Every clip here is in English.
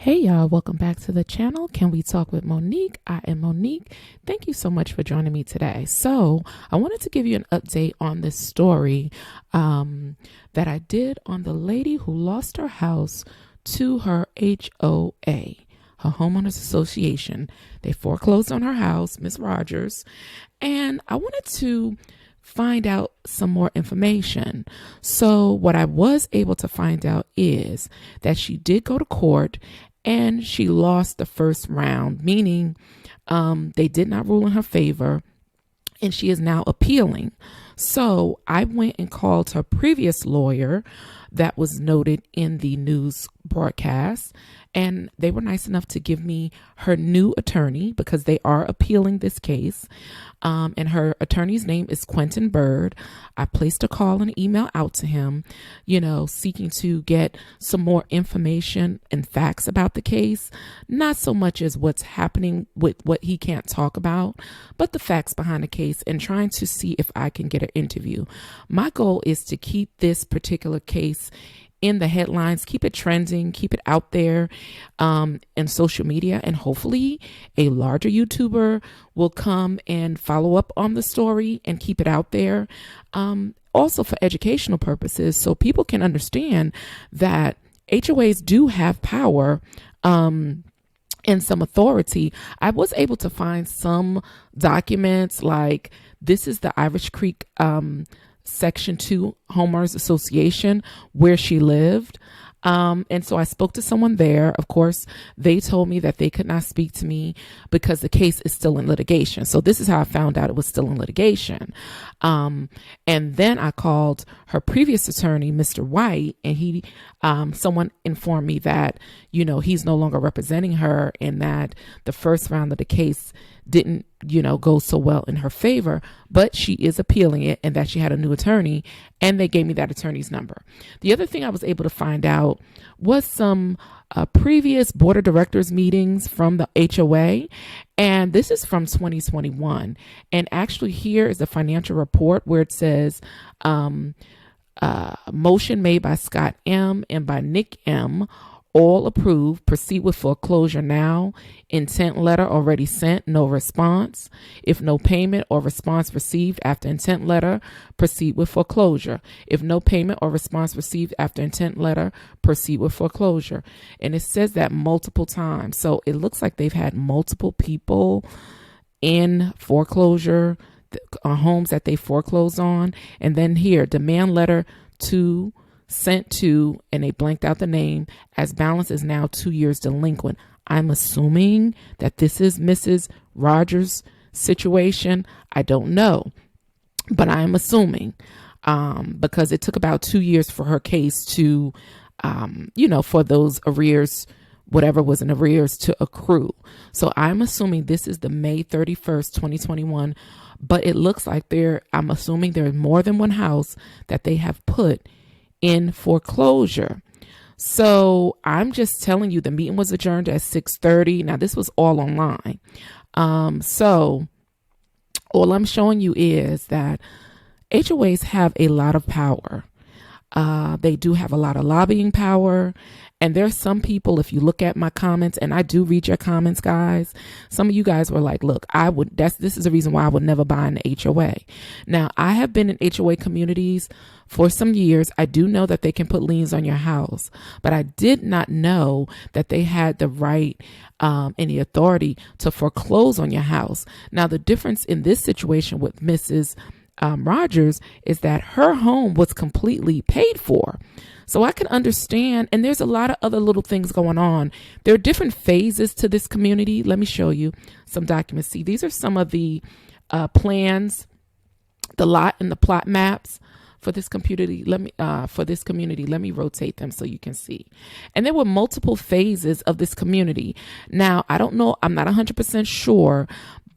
Hey y'all, welcome back to the channel. Can we talk with Monique? I am Monique. Thank you so much for joining me today. So I wanted to give you an update on this story that I did on the lady who lost her house to her HOA, her homeowners association. They foreclosed on her house, Miss Rogers, and I wanted to find out some more information. So what I was able to find out is that she did go to court and she lost the first round, meaning they did not rule in her favor, and she is now appealing. So I went and called her previous lawyer that was noted in the news broadcast, and they were nice enough to give me her new attorney because they are appealing this case. And her attorney's name is Quentin Bird. I placed a call and email out to him, seeking to get some more information and facts about the case. Not so much as what's happening with what he can't talk about, but the facts behind the case and trying to see if I can get an interview. My goal is to keep this particular case in the headlines, keep it trending, keep it out there in social media, and hopefully a larger YouTuber will come and follow up on the story and keep it out there. Also for educational purposes, so people can understand that HOAs do have power and some authority. I was able to find some documents, like this is the Irish Creek Section 2 Homeowners Association where she lived. And so I spoke to someone there. Of course, they told me that they could not speak to me because the case is still in litigation. So this is how I found out it was still in litigation. And then I called her previous attorney, Mr. White, and someone informed me that, he's no longer representing her and that the first round of the case didn't, go so well in her favor, but she is appealing it and that she had a new attorney, and they gave me that attorney's number. The other thing I was able to find out was some previous board of directors meetings from the HOA, and this is from 2021. And actually here is the financial report where it says, motion made by Scott M. and by Nick M. All approved. Proceed with foreclosure now. Intent letter already sent. No response. If no payment or response received after intent letter, proceed with foreclosure. If no payment or response received after intent letter, proceed with foreclosure. And it says that multiple times. So it looks like they've had multiple people in foreclosure, homes that they foreclosed on. And then here, demand letter sent to, and they blanked out the name, as balance is now 2 years delinquent. I'm assuming that this is Mrs. Rogers' situation. I don't know, but I am assuming because it took about 2 years for her case to, for those arrears, whatever was in arrears, to accrue. So I'm assuming this is the May 31st, 2021, but it looks like I'm assuming there's more than one house that they have put in foreclosure. So I'm just telling you, the meeting was adjourned at 6:30. Now this was all online. So all I'm showing you is that HOAs have a lot of power. They do have a lot of lobbying power. And there's some people, if you look at my comments, and I do read your comments, guys, some of you guys were like, look, this is the reason why I would never buy an HOA. Now, I have been in HOA communities for some years. I do know that they can put liens on your house, but I did not know that they had the right and the authority to foreclose on your house. Now, the difference in this situation with Mrs. Rogers is that her home was completely paid for. So I can understand, and there's a lot of other little things going on. There are different phases to this community. Let me show you some documents. See, these are some of the plans, the lot and the plot maps for this community. Let me rotate them so you can see. And there were multiple phases of this community. Now, I don't know, I'm not 100% sure,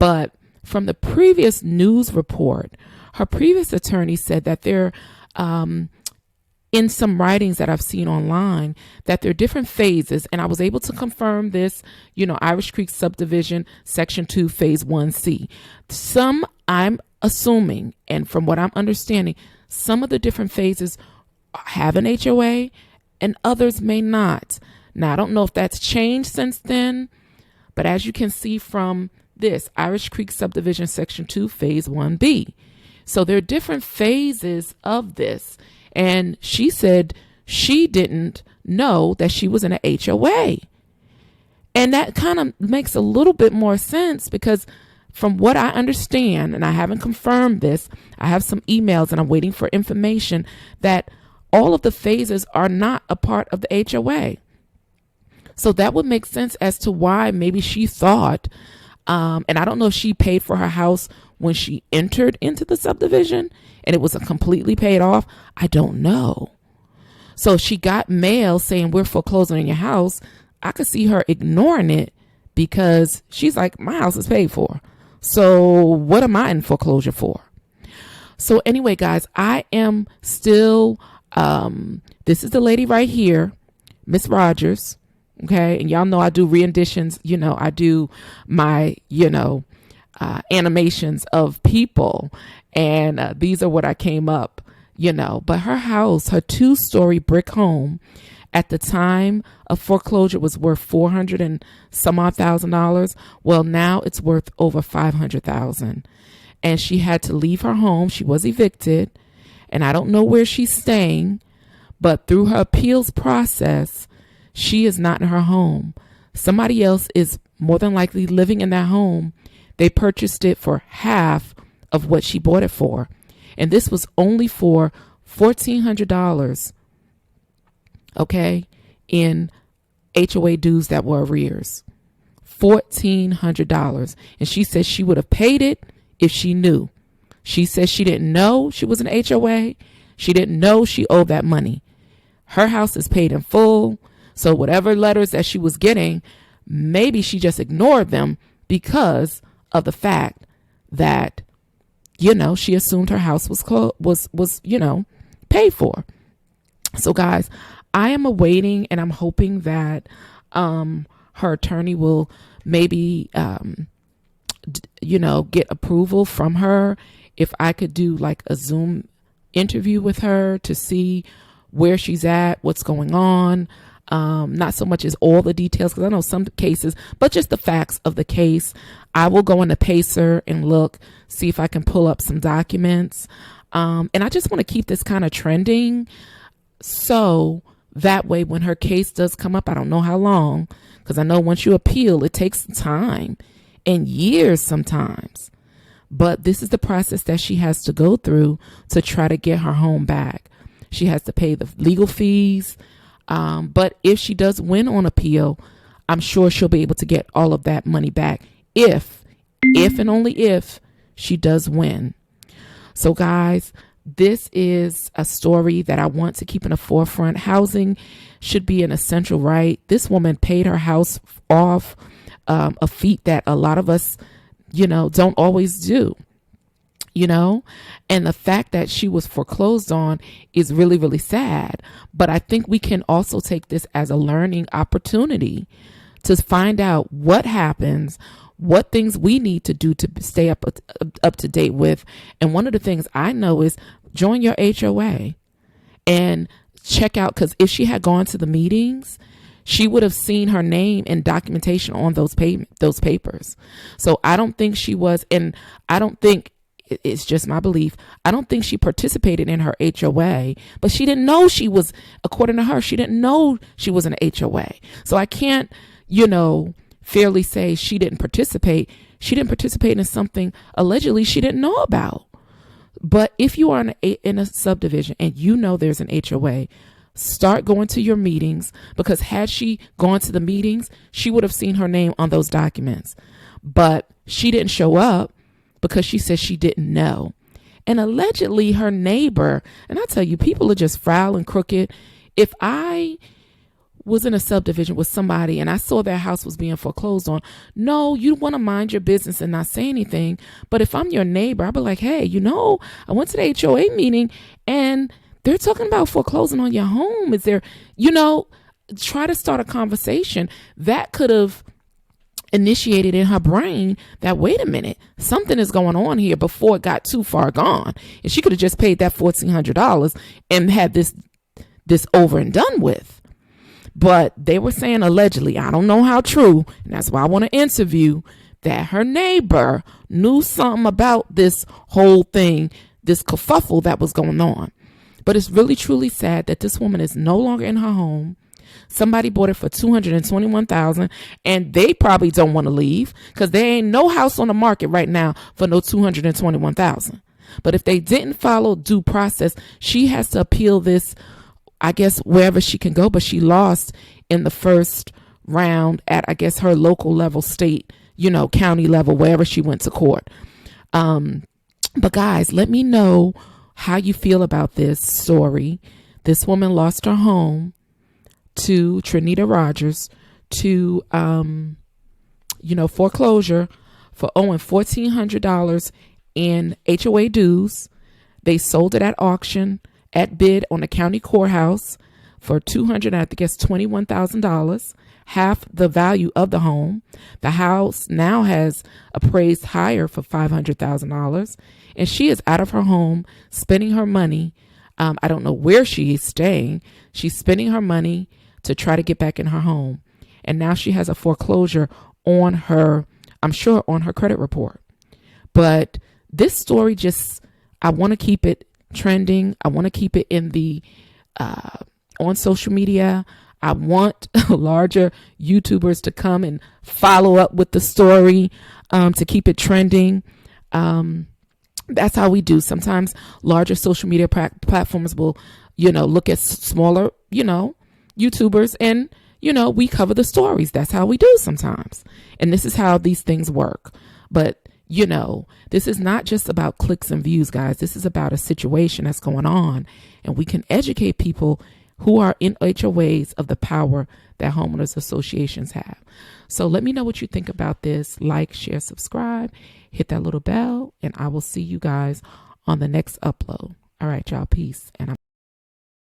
but from the previous news report, her previous attorney said that there, in some writings that I've seen online, that there are different phases. And I was able to confirm this, Irish Creek Subdivision, Section 2, Phase 1C. Some, I'm assuming, and from what I'm understanding, some of the different phases have an HOA and others may not. Now, I don't know if that's changed since then, but as you can see from this, Irish Creek Subdivision Section 2, Phase 1B. So there are different phases of this. And she said she didn't know that she was in an HOA. And that kind of makes a little bit more sense because from what I understand, and I haven't confirmed this, I have some emails and I'm waiting for information that all of the phases are not a part of the HOA. So that would make sense as to why maybe she thought, and I don't know if she paid for her house when she entered into the subdivision and it was completely paid off. I don't know. So she got mail saying we're foreclosing on your house. I could see her ignoring it because she's like, my house is paid for. So what am I in foreclosure for? So anyway, guys, I am still, this is the lady right here, Miss Rogers. Okay. And y'all know I do renditions. You know, I do my, animations of people. And these are what I came up, but her house, her 2-story brick home at the time of foreclosure was worth $400 and some odd $1,000. Well, now it's worth over $500,000. And she had to leave her home. She was evicted. And I don't know where she's staying, but through her appeals process, she is not in her home. Somebody else is more than likely living in that home. They purchased it for half of what she bought it for. And this was only for $1,400, okay, in HOA dues that were arrears. $1,400. And she said she would have paid it if she knew. She said she didn't know she was an HOA. She didn't know she owed that money. Her house is paid in full. So whatever letters that she was getting, maybe she just ignored them because of the fact that, she assumed her house was paid for. So guys, I am awaiting and I'm hoping that her attorney will maybe, get approval from her. If I could do like a Zoom interview with her to see where she's at, what's going on. Not so much as all the details, because I know some cases, but just the facts of the case. I will go into Pacer and look, see if I can pull up some documents. And I just want to keep this kind of trending. So that way, when her case does come up, I don't know how long, because I know once you appeal, it takes time and years sometimes. But this is the process that she has to go through to try to get her home back. She has to pay the legal fees. But if she does win on appeal, I'm sure she'll be able to get all of that money back if and only if she does win. So guys, this is a story that I want to keep in the forefront. Housing should be an essential right. This woman paid her house off, a feat that a lot of us, don't always do. And the fact that she was foreclosed on is really, really sad. But I think we can also take this as a learning opportunity to find out what happens, what things we need to do to stay up to date with. And one of the things I know is join your HOA and check out, because if she had gone to the meetings, she would have seen her name and documentation on those papers. So I don't think she was, and I don't think, it's just my belief, I don't think she participated in her HOA, but she didn't know she was, according to her, she didn't know she was an HOA. So I can't, fairly say she didn't participate. She didn't participate in something allegedly she didn't know about. But if you are in a subdivision and there's an HOA, start going to your meetings, because had she gone to the meetings, she would have seen her name on those documents. But she didn't show up because she said she didn't know. And allegedly her neighbor, and I tell you, people are just foul and crooked. If I was in a subdivision with somebody and I saw their house was being foreclosed on, no, you want to mind your business and not say anything. But if I'm your neighbor, I'll be like, hey, I went to the HOA meeting and they're talking about foreclosing on your home. Is there, try to start a conversation that could have initiated in her brain that, wait a minute, something is going on here before it got too far gone. And she could have just paid that $1,400 and had this over and done with. But they were saying allegedly, I don't know how true, and that's why I want to interview, that her neighbor knew something about this whole thing, this kerfuffle that was going on. But it's really truly sad that this woman is no longer in her home. Somebody bought it for $221,000, and they probably don't want to leave because there ain't no house on the market right now for no $221,000. But if they didn't follow due process, she has to appeal this, I guess, wherever she can go. But she lost in the first round at, I guess, her local level, state, county level, wherever she went to court. But guys, let me know how you feel about this story. This woman lost her home to Trenita Rogers to, foreclosure for owing $1,400 in HOA dues. They sold it at auction at bid on the county courthouse for $21,000, half the value of the home. The house now has appraised higher for $500,000, and she is out of her home spending her money. I don't know where she is staying. She's spending her money to try to get back in her home. And now she has a foreclosure on her, I'm sure, on her credit report. But this story I want to keep it trending. I want to keep it in the, on social media. I want larger YouTubers to come and follow up with the story, to keep it trending. That's how we do. Sometimes larger social media platforms will, look at smaller, YouTubers, and, we cover the stories. That's how we do sometimes. And this is how these things work. But, this is not just about clicks and views, guys. This is about a situation that's going on, and we can educate people who are in HOAs of the power that homeowners associations have. So let me know what you think about this. Like, share, subscribe, hit that little bell, and I will see you guys on the next upload. All right, y'all. Peace. And